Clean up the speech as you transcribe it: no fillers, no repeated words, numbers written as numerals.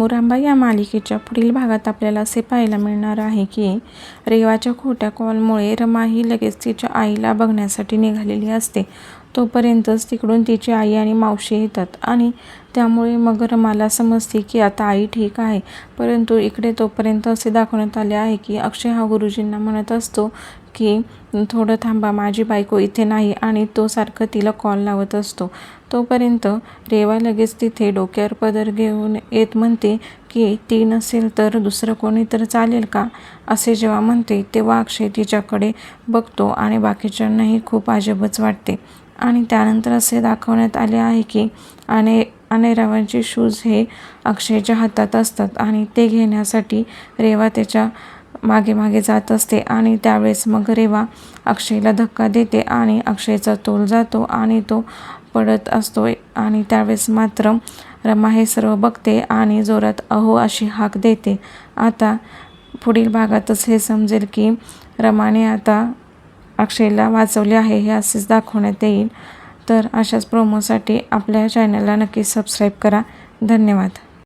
मुरांबा या मालिकेच्या पुढील भागात आपल्याला असे पाहायला मिळणार आहे की रेवाच्या खोट्या कॉलमुळे रमा ही लगेच तिच्या आईला बघण्यासाठी निघालेली असते. तोपर्यंतच तिकडून तिची आई आणि मावशी येतात आणि त्यामुळे मग रमाला समजते की आता आई ठीक आहे. परंतु इकडे तोपर्यंत असे दाखवण्यात आले आहे की अक्षय हा गुरुजींना म्हणत असतो की थोडं थांबा, माझी बायको इथे नाही, आणि तो सारखं तिला कॉल लावत असतो. तोपर्यंत रेवा लगेच तिथे डोक्यावर पदर घेऊन येत म्हणते की ती नसेल तर दुसरं कोणी तर चालेल का? असे जेव्हा म्हणते तेव्हा अक्षय तिच्याकडे बघतो आणि बाकीच्यांनाही खूप अजबच वाटते. आणि त्यानंतर असे दाखवण्यात आले आहे की रेवाचे शूज हे अक्षयच्या हातात असतात आणि ते घेण्यासाठी रेवा त्याच्या मागे मागे जात असते आणि त्यावेळेस मग रेवा अक्षयला धक्का देते आणि अक्षयचा तोल जातो आणि तो पडत असतो. आणि त्यावेळेस मात्र रमा हे सर्व बघते आणि जोरात अहो अशी हाक देते. आता पुढील भागातच हे समजेल की रमाने आता अक्षयला वाचवले आहे, हे असेच दाखवण्यात येईल. तर अशाच प्रोमोसाठी आपल्या चॅनलला नक्की सबस्क्राईब करा. धन्यवाद.